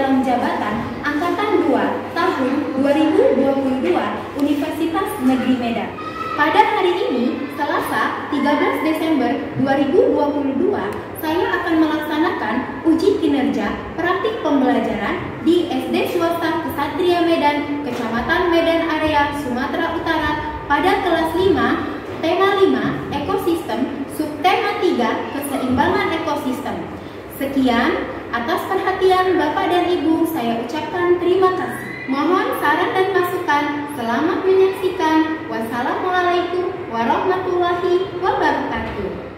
dalam Jabatan Angkatan 2 tahun 2022 Universitas Negeri Medan. Pada hari ini, Selasa 13 Desember 2022, saya akan melaksanakan uji kinerja praktik pembelajaran di SD Swasta Kesatria Medan, Kecamatan Medan Area, Sumatera Utara pada kelas 5, tema 5, ekosistem, subtema 3, keseimbangan ekosistem. Sekian, atas perhatian Bapak dan Ibu, saya ucapkan terima kasih. Mohon saran dan masukan. Selamat menyaksikan. Wassalamualaikum warahmatullahi wabarakatuh.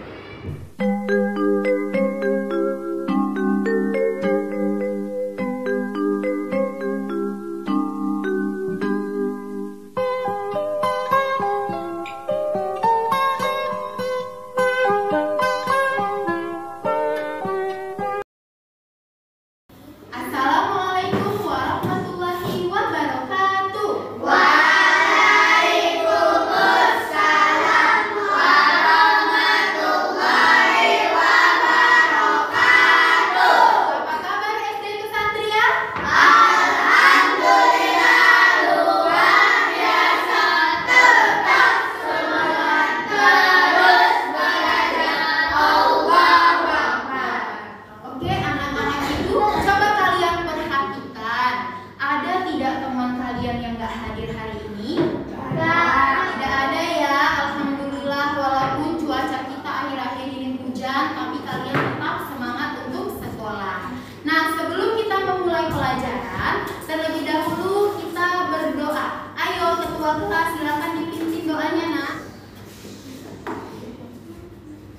Terlebih dahulu kita berdoa. Ayo ketua kelas silakan dipimpin doanya, Nak.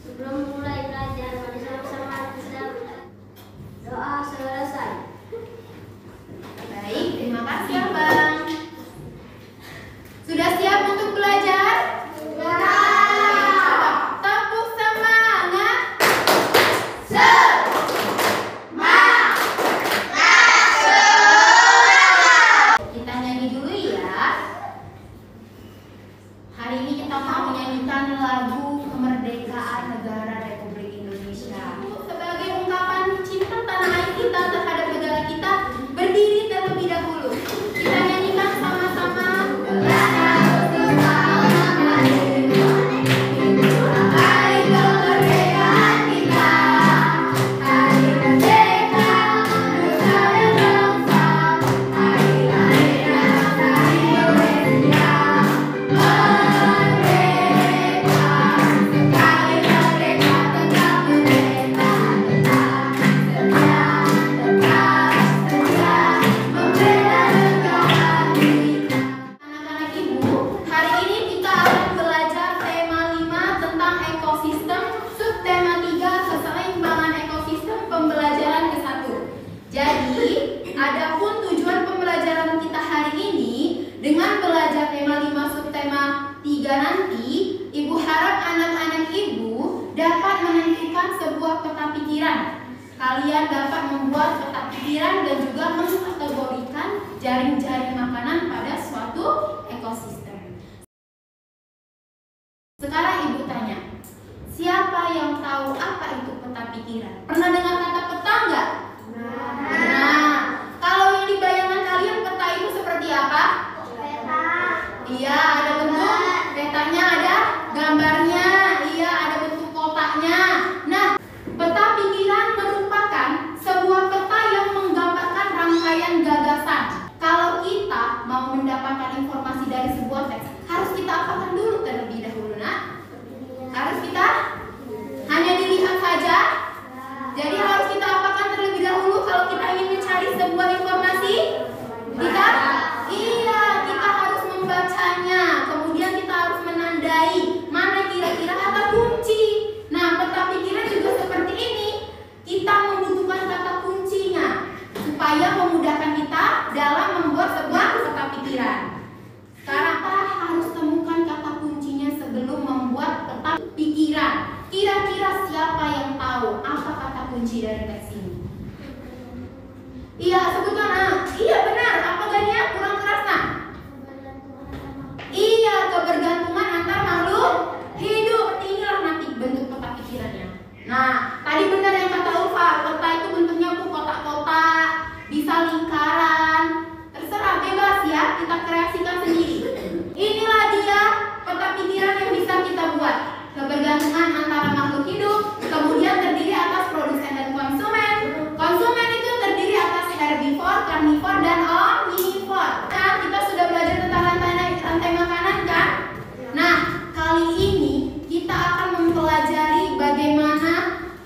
Sebelum mulai belajar, mari sama-sama kita doa selesai. Baik, terima kasih Abang. Sudah siap untuk belajar? Sudah. Tepuk semangat. Kita nyanyi dulu ya. Hari ini kita mau menyanyikan lagu kemerdekaan negara Republik Indonesia. Sebagai ungkapan cinta tanah air kita terhadap negara kita, berdiri terlebih dahulu. Kita nyanyikan sama-sama. Adapun tujuan pembelajaran kita hari ini dengan belajar tema 5 subtema 3 nanti, Ibu harap anak-anak Ibu dapat menentukan sebuah peta pikiran. Kalian dapat membuat peta pikiran dan juga mengkategorikan jaring-jaring makanan pada suatu ekosistem. Sekarang Ibu tanya, siapa yang tahu apa itu peta pikiran? Pernah dengar kata peta enggak? Nah, kalau yang di bayangan kalian peta itu seperti apa? Peta. Iya, ada bentuk petanya, ada gambarnya, iya, ada bentuk kotaknya. Nah, peta pikiran merupakan sebuah peta yang menggambarkan rangkaian gagasan. Kalau kita mau mendapatkan informasi dari sebuah teks, harus kita apakan dulu terlebih dahulu, Nak? Harus kita hanya dilihat saja. Jadi harus kita apakan terlebih dahulu kalau kita ingin mencari sebuah informasi? Kita harus membacanya. Kemudian kita harus menandai mana kira-kira kata kunci. Nah, peta pikiran juga seperti ini. Kita membutuhkan kata kuncinya supaya memudahkan kita dalam membuat sebuah peta pikiran. Sekarang kita harus temukan kata kuncinya sebelum membuat peta pikiran. Kira-kira siapa yang tahu apa kata kunci dari teks ini? Iya, sebutkan. Iya benar. Apa gannya? Kurang keras, Nak. Iya, kebergantungan antar makhluk hidup. Inilah nanti bentuk peta pikirannya. Nah, tadi benar yang kata Ulfa. Peta itu bentuknya kotak-kotak. Bisa ketergantungan antara makhluk hidup. Kemudian terdiri atas produsen dan konsumen. Konsumen itu terdiri atas herbivore, karnivore, dan omnivore. Kan kita sudah belajar tentang rantai makanan kan? Nah, kali ini kita akan mempelajari bagaimana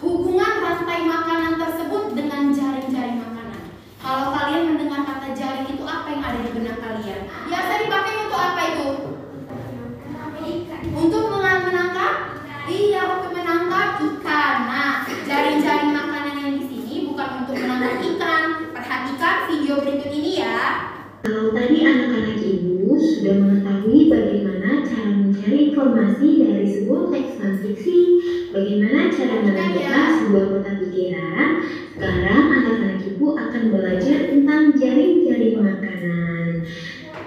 hubungan rantai makanan tersebut dengan jaring-jaring makanan. Kalau kalian mendengar kata jaring itu apa yang ada di benak kalian? Biasa dipakai untuk apa itu? Untuk menangkap? Iya, untuk menangkap ikan. Nah, jaring-jaring makanan yang di sini bukan untuk menangkap ikan. Perhatikan video berikut ini ya. Kalau tadi anak-anak ibu sudah mengetahui bagaimana cara mencari informasi dari sebuah teks non-fiksi, bagaimana cara menentukan sebuah kotak pikiran, sekarang anak-anak ibu akan belajar tentang jaring-jaring makanan.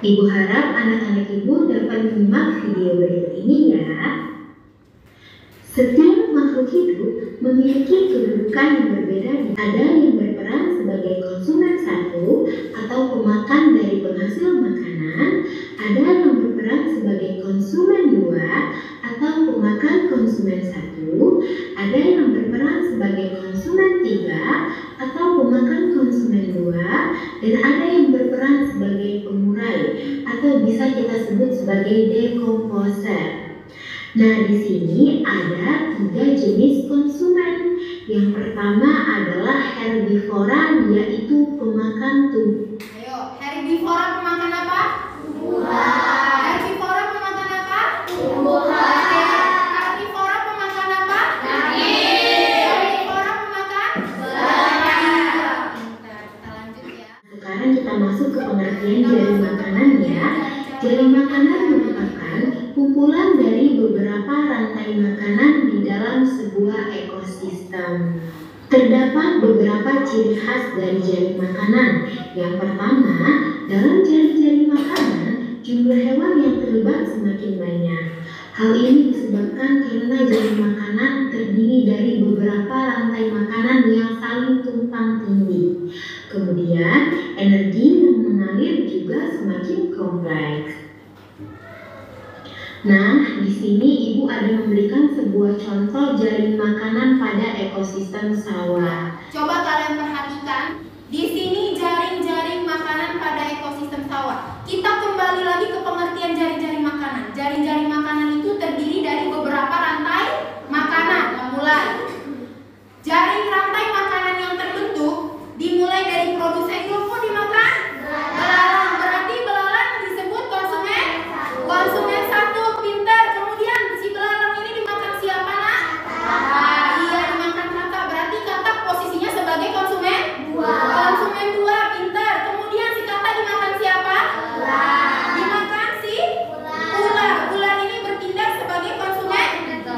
Ibu harap anak-anak ibu dapat menyimak video berikut ini ya. Setiap makhluk hidup memiliki kedudukan yang berbeda. Ada yang berperan sebagai konsumen satu atau pemakan dari penghasil makanan, ada yang berperan sebagai konsumen dua atau pemakan konsumen satu, ada yang berperan sebagai konsumen tiga atau pemakan konsumen dua, dan ada yang berperan sebagai pengurai atau bisa kita sebut sebagai decomposer. Nah, di sini ada 3 jenis konsumen. Yang pertama adalah herbivora, yaitu pemakan tumbuh. Ayo, herbivora pemakan apa? Tumbuhan. Herbivora pemakan apa? Tumbuhan. Karnivora pemakan apa? Daging. Omnivora pemakan? Beras. Bentar, kita lanjut ya. Sekarang kita masuk ke pengertian jaring makanan ya. Jaring makanan merupakan kumpulan dari beberapa rantai makanan di dalam sebuah ekosistem. Terdapat beberapa ciri khas dari jaring makanan. Yang pertama, dalam jaring-jaring makanan, jumlah hewan yang terlibat semakin banyak. Hal ini disebabkan karena jaring makanan terdiri dari beberapa rantai makanan yang saling tumpang tindih. Kemudian, energi yang mengalir juga semakin kompleks. Nah, di sini ibu ada memberikan sebuah contoh jaring makanan pada ekosistem sawah. Coba kalian perhatikan, di sini jaring-jaring makanan pada ekosistem sawah. Kita kembali lagi ke pengertian jaring-jaring makanan. Jaring-jaring makanan itu terdiri dari beberapa rantai makanan. Memulai jaring rantai makanan yang terbentuk dimulai dari produsen rumput dimakan belalang. Berarti belalang disebut konsumen satu. Pintar. Kemudian si belalang ini dimakan siapa nak? Iya, dimakan katak. Berarti katak posisinya sebagai konsumen dua. Pintar. Kemudian si katak dimakan siapa? Dimakan si ular. Ular ini bertindak sebagai konsumen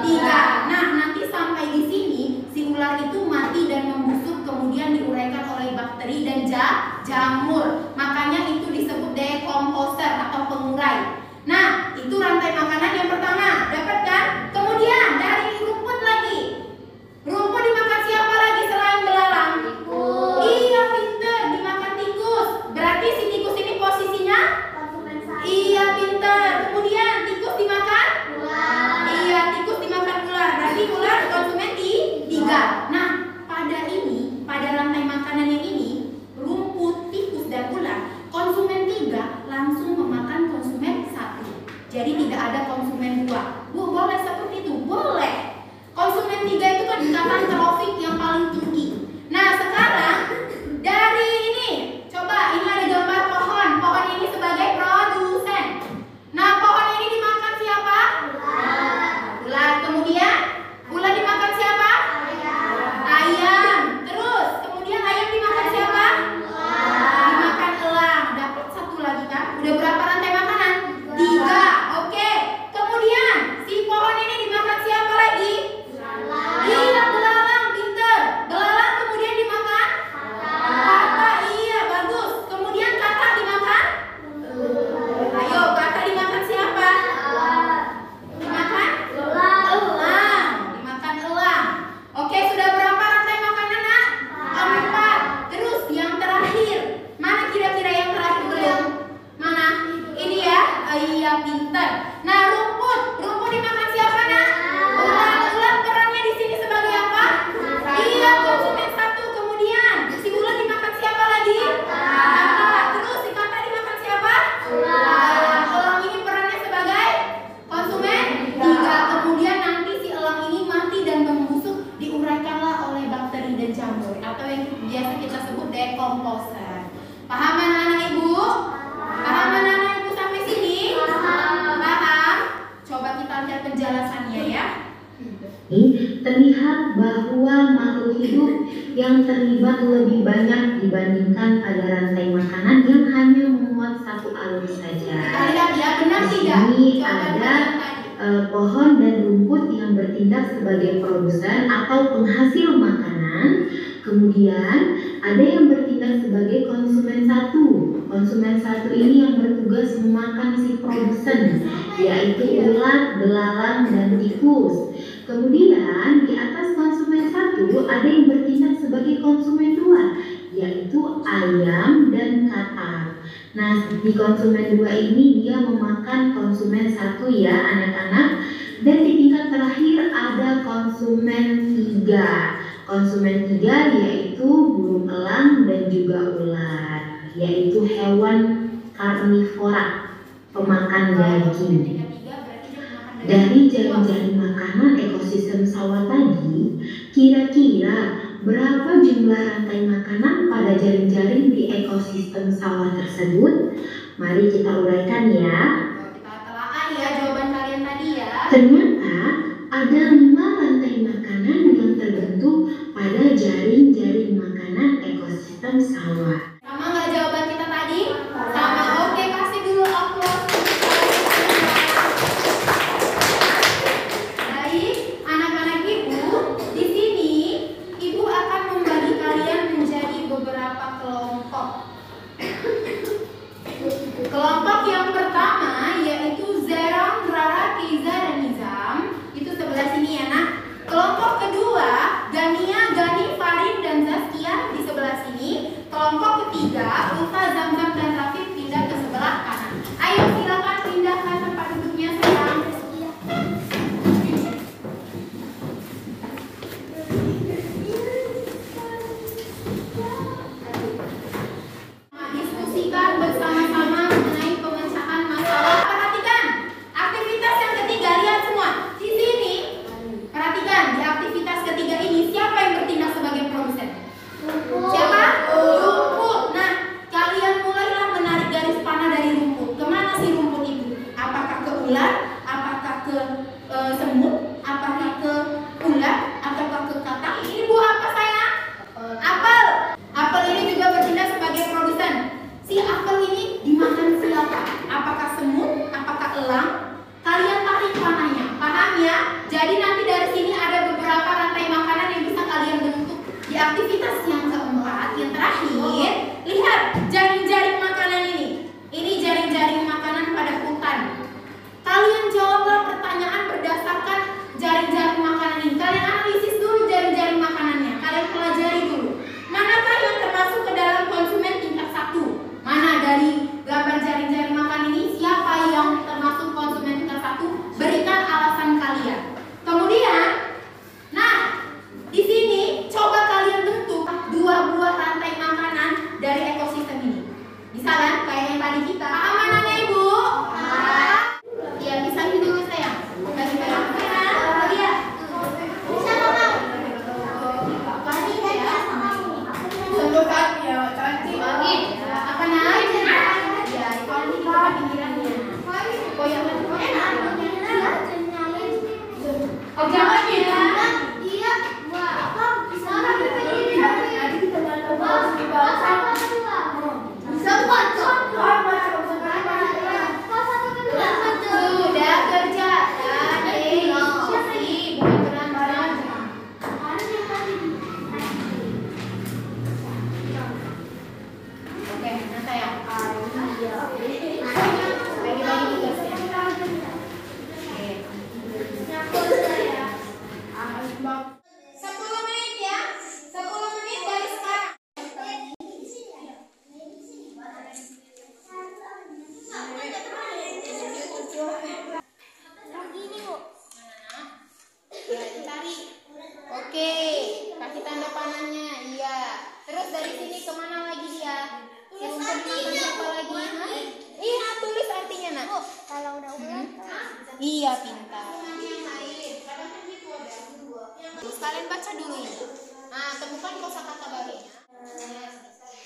tiga. Nah, nanti sampai di sini si ular itu mati dan membusuk, kemudian diuraikan oleh bakteri dan jamur. Makanya itu disebut decomposer atau pengurai. Nah, itu rantai makanan yang pertama. Dapat kan? Kemudian dari rumput lagi. Rumput dimakan siapa lagi selain belalang? Tikus. Iya, pintar. Dimakan tikus. Berarti si tikus ini posisinya? Iya, pintar. Kemudian tikus dimakan? Ular. Iya, tikus dimakan ular. Berarti ular konsumen tiga. Nah, pada rantai makanan yang ini, rumput, tikus, dan yang terlibat lebih banyak dibandingkan pada rantai makanan yang hanya memuat satu alur saja. Di sini ada pohon dan rumput yang bertindak sebagai produsen atau penghasil makanan. Kemudian ada yang bertindak sebagai konsumen satu. Konsumen satu ini yang bertugas memakan si produsen, yaitu ulat, belalang, dan tikus. Kemudian di atas konsumen satu ada yang bertindak sebagai konsumen dua, yaitu ayam dan katak. Nah, di konsumen dua ini dia memakan konsumen satu ya anak-anak. Dan di tingkat terakhir ada konsumen tiga. Konsumen tiga yaitu burung elang dan juga ulat, yaitu hewan karnivora, pemakan daging. Dari jaring-jaring makanan ekosistem sawah tadi, kira-kira berapa jumlah rantai makanan pada jaring-jaring di ekosistem sawah tersebut? Mari kita uraikan ya. Kita telaah ya jawaban kalian tadi ya. Ternyata ada 5 rantai makanan yang terbentuk pada jaring-jaring makanan ekosistem sawah. Sama nggak jawaban kita tadi? Sama. Oke, kasih dulu applause. Baik, anak-anak ibu, di sini ibu akan membagi kalian menjadi beberapa kelompok. Kelompok yang pertama yaitu Zeron, Rara, Kiza, dan Nizam. Itu sebelah sini ya nak. Kelompok kedua Gania, Gani, Farin, dan Zaskia di sebelah sini. Kelompok ketiga Ulfa, Zamzam, dan Rafif pindah ke sebelah kanan. Ayo silakan pindahkan tempat duduknya sayang. Diskusikan bersama-sama mengenai pemecahan masalah. Perhatikan aktivitas yang ketiga, lihat semua di sini. Perhatikan di aktivitas ketiga ini siapa yang bertindak sebagai produsen? Siapa? Rumput. Nah, kalian mulailah menarik garis panah dari rumput. Kemana sih rumput itu? Apakah ke ular? Apakah ke semut? Apakah ke ulat? Ataukah ke katak? Ini buah apa sayang? Apel. Apel ini juga bertindak sebagai produsen. Si apel ini dimakan siapa? Apakah semut? Apakah elang? Kalian tarik panahnya. Paham ya? Jadi nanti dari sini ada beberapa rantai makanan yang bisa kalian bentuk. Di aktivitas yang keempat, yang terakhir, lihat jaring-jaring makanan ini. Ini jaring-jaring makanan pada hutan. Kalian jawablah pertanyaan berdasarkan jaring-jaring makanan ini. Kalian analisis dulu jaring-jaring makanannya. Kalian pelajari dulu. Manakah yang termasuk ke dalam konsumen tingkat 1? Mana dari gambar jaring-jaring makan ini? Siapa yang termasuk konsumen tingkat 1? Berikan alasan kalian. Kemudian, nah, di sini coba kalian bentuk 2 buah rantai makanan dari ekosistem ini. Bisa kan? Kayak yang tadi kita. Paham mananya ibu? Iya, pisahin dulu sayang. Kasih pegang ya. Lihat. Bisa nggak? Kasih ya. Tentukan ya, cantik. Apa naik? Ya, kalau ini kita pinggirannya. Oh yang oh jangan ya. Iya. Wah, apa? Bisa nggak kita sudah kerja oke, nah saya bagi-bagi tugasnya. Oke. 10 menit ya. 10 menit dari sekarang. Ya, ditarik. Oke, kasih tanda panahnya. Iya. Terus dari sini kemana lagi dia? Tulis artinya apa lagi? Iya, tulis artinya nak. Kalau udah ulang. Iya, pintar. Terus kalian baca dulu ini. Nah, temukan kosakata barunya.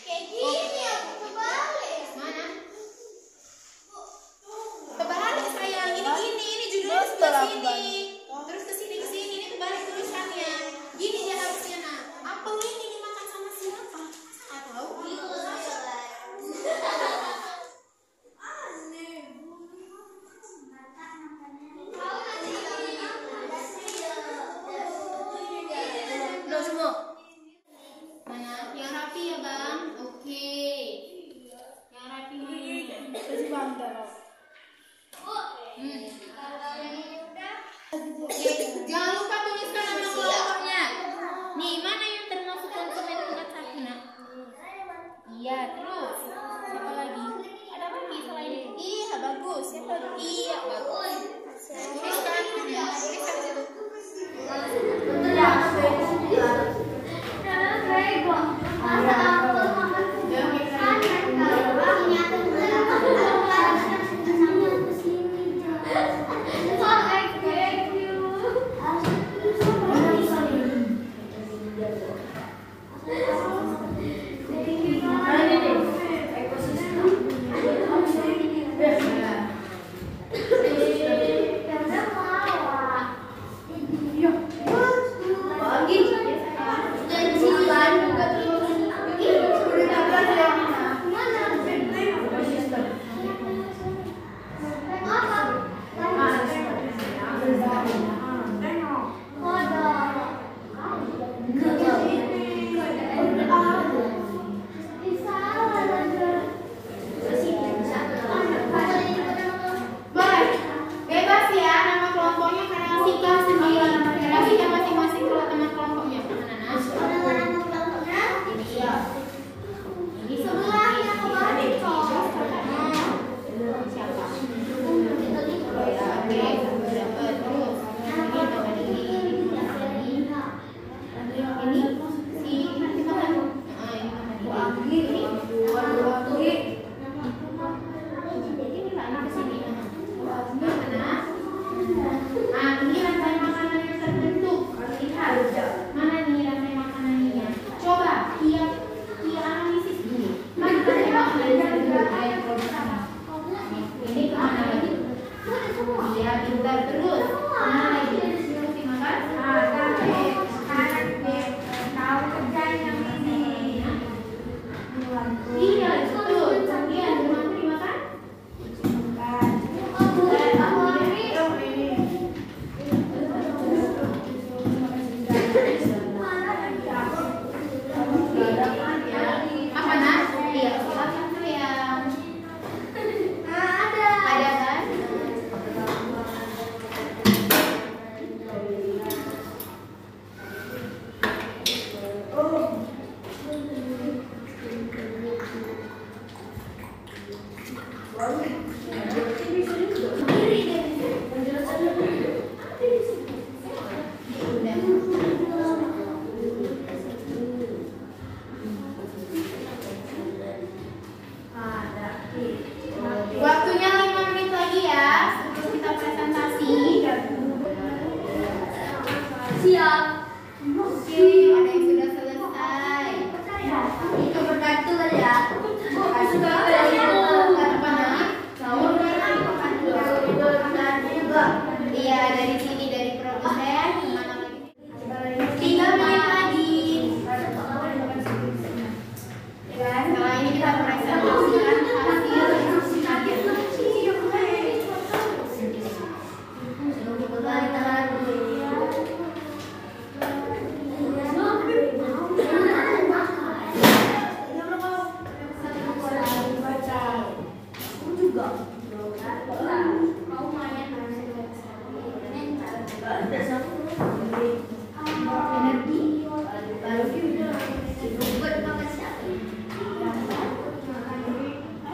Kayak gini aku kebalik. Mana? Kebalik sayang. Ini judulnya sebelah sini. Terus ke sini ini kebalik tulisannya. Gini ya harusnya nak. Apel ini bagus. Iya, bagus. Tuliskan. Tuliskan situ. Waktunya 5 menit lagi ya sebelum kita presentasi. Siap. Oke, ada yang sudah selesai. Itu berkartu ya. Iya, dari sini dari produsen kemana lagi? 3 menit lagi. Setelah ini kita presentasikan hasil.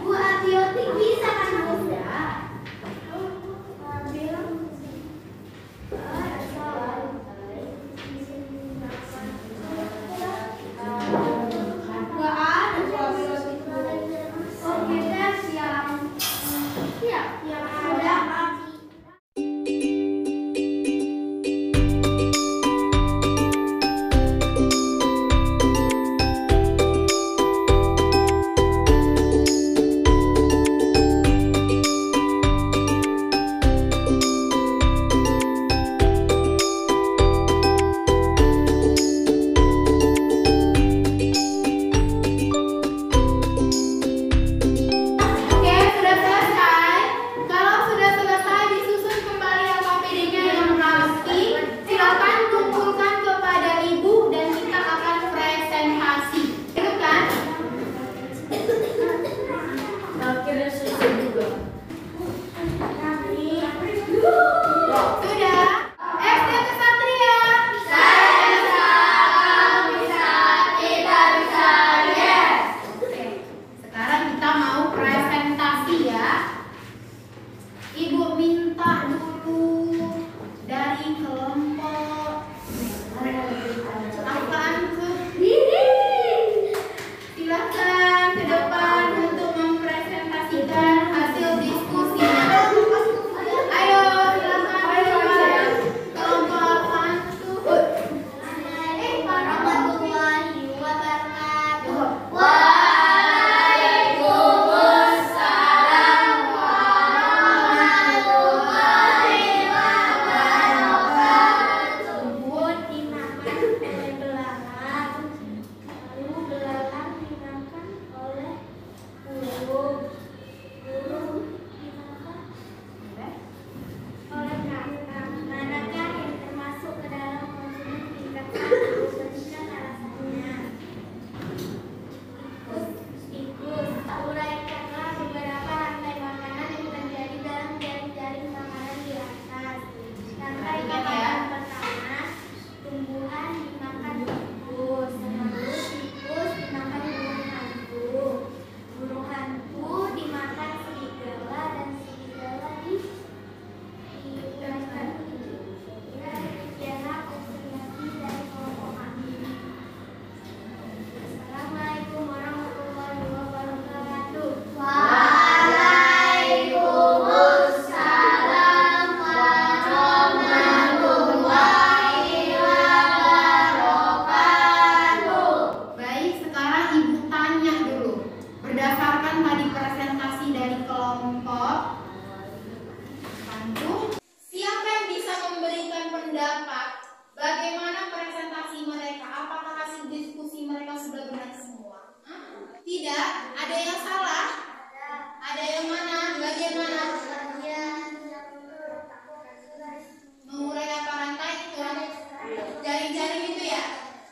Bu, antibiotik bisa kan Bu? Tidak, ada yang salah. Ada yang mana? Bagian mana? Mengurai apa rantai itu? Jaring-jaring itu ya?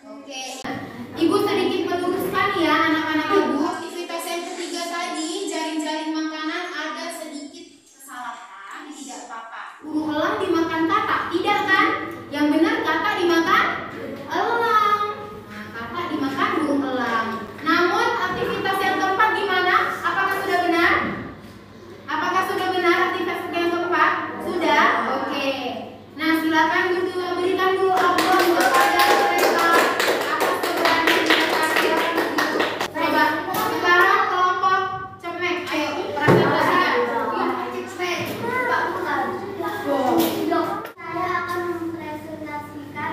Oke. Ibu sedikit meluruskan ya anak-anak ibu. Aktivitas yang ketiga tadi, jaring-jaring makanan ada sedikit kesalahan, tidak apa-apa. Burung elang dimakan katak, tidak kan? Yang benar katak dimakan elang. Nah, katak dimakan burung elang. Namun aktivitas yang keempat gimana? Apakah sudah benar? Apakah sudah benar aktivitas yang keempat? Sudah? Oke. Nah, silakan berikan dulu aplaus kepada mereka atas keberanian mereka. Silakan dulu. Coba sekarang kelompok cemek. Ayo presentasikan. Saya akan mempresentasikan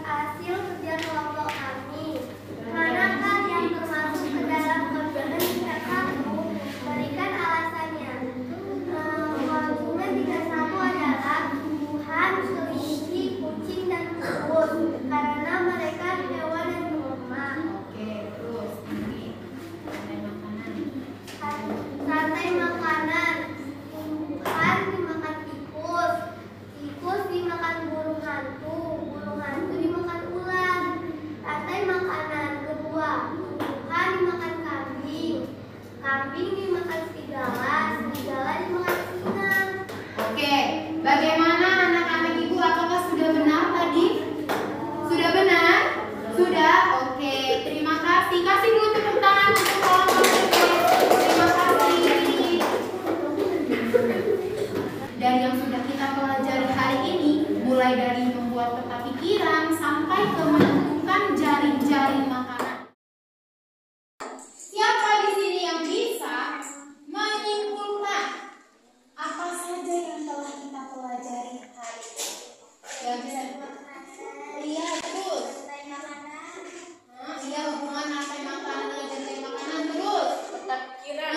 hasil kerja kelompok kami. Manakah yang termasuk ke dalam konsumen 1? Berikan alasannya. Konsumen 31 adalah tumbuhan, kelinci, kucing, dan tikus karena mereka hewan yang lemah. Oke, terus ini rantai makanan. Rantai makanan. Tumbuhan dimakan tikus, tikus dimakan burung hantu dimakan ular. Rantai makanan kedua. Tumbuhan dimakan kambing, kambing dimakan serigala, serigala dimakan singa. Oke, bagaimana anak-anak ibu? Apakah sudah benar tadi? Sudah benar? Sudah? Oke, terima kasih. Kasih dulu tepuk tangan untuk kelompok cemek. Terima kasih. Dan yang sudah kita pelajari hari ini, mulai dari membuat peta pikiran sampai ke menentukan jaring-jaring makanan. Siapa di sini yang bisa menyimpulkan apa saja yang telah kita pelajari hari ini? Yang bisa iya, terus. Iya, hubungan rantai makanan dengan jaring makanan. Terus peta pikiran.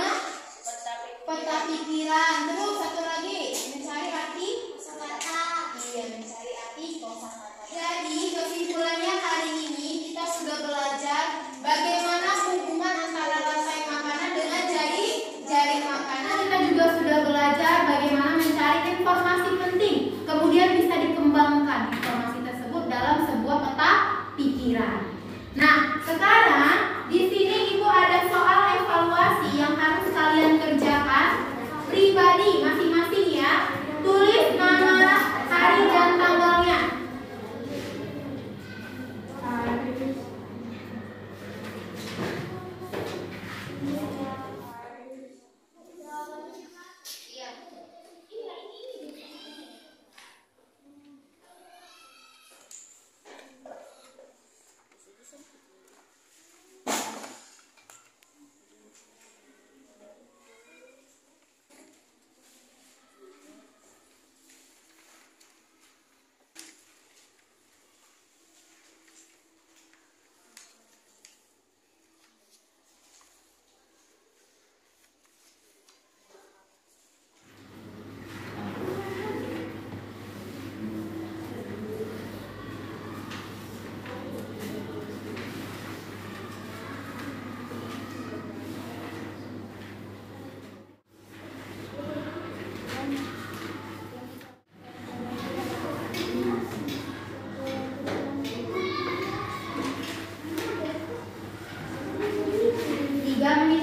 Peta pikiran. Terus satu lagi, mencari arti kosakata. Iya, mencari arti kosakata. Jadi kesimpulannya hari ini kita sudah belajar bagaimana hubungan antara rantai makanan dengan jaring makanan. Kita juga sudah belajar bagaimana mencari informasi penting, kemudian bisa dikembangkan informasi tersebut dalam sebuah peta pikiran. Nah, sekarang di sini Ibu ada soal evaluasi yang harus kalian kerjakan pribadi masing-masing ya. Tulis nama, hari dan tanggalnya.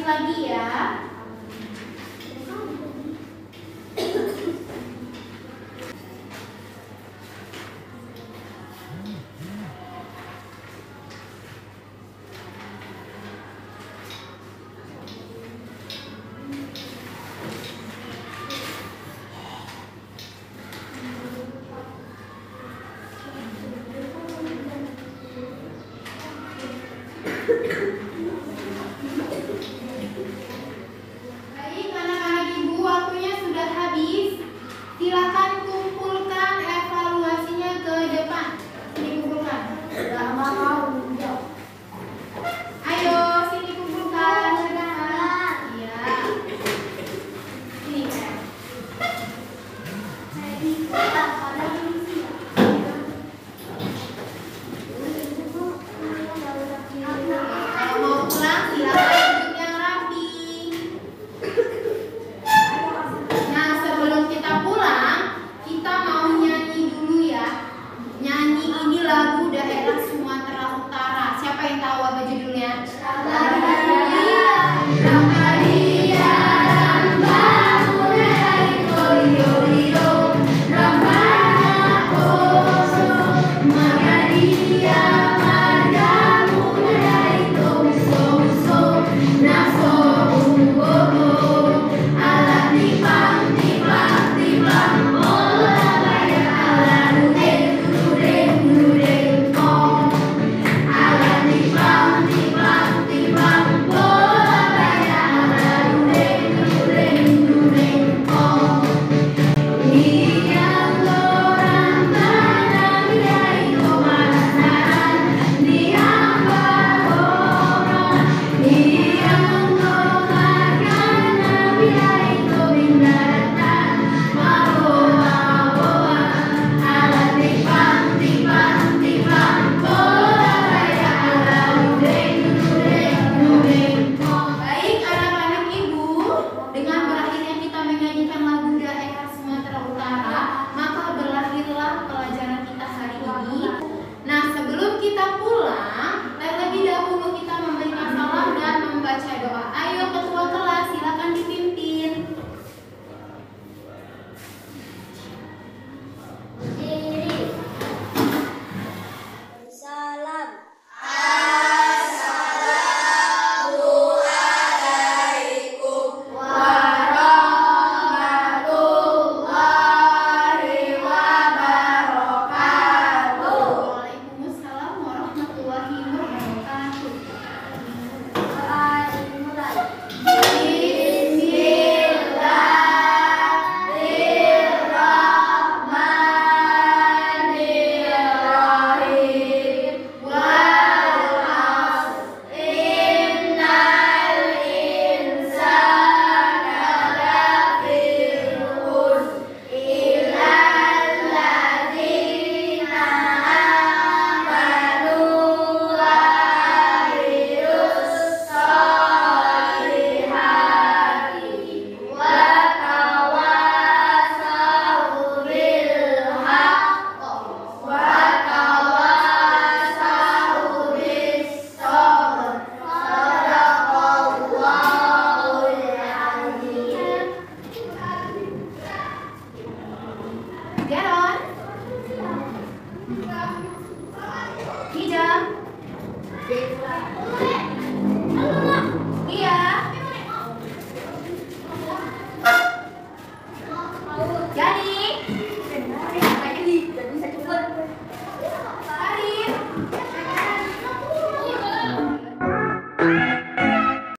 Lagi ya.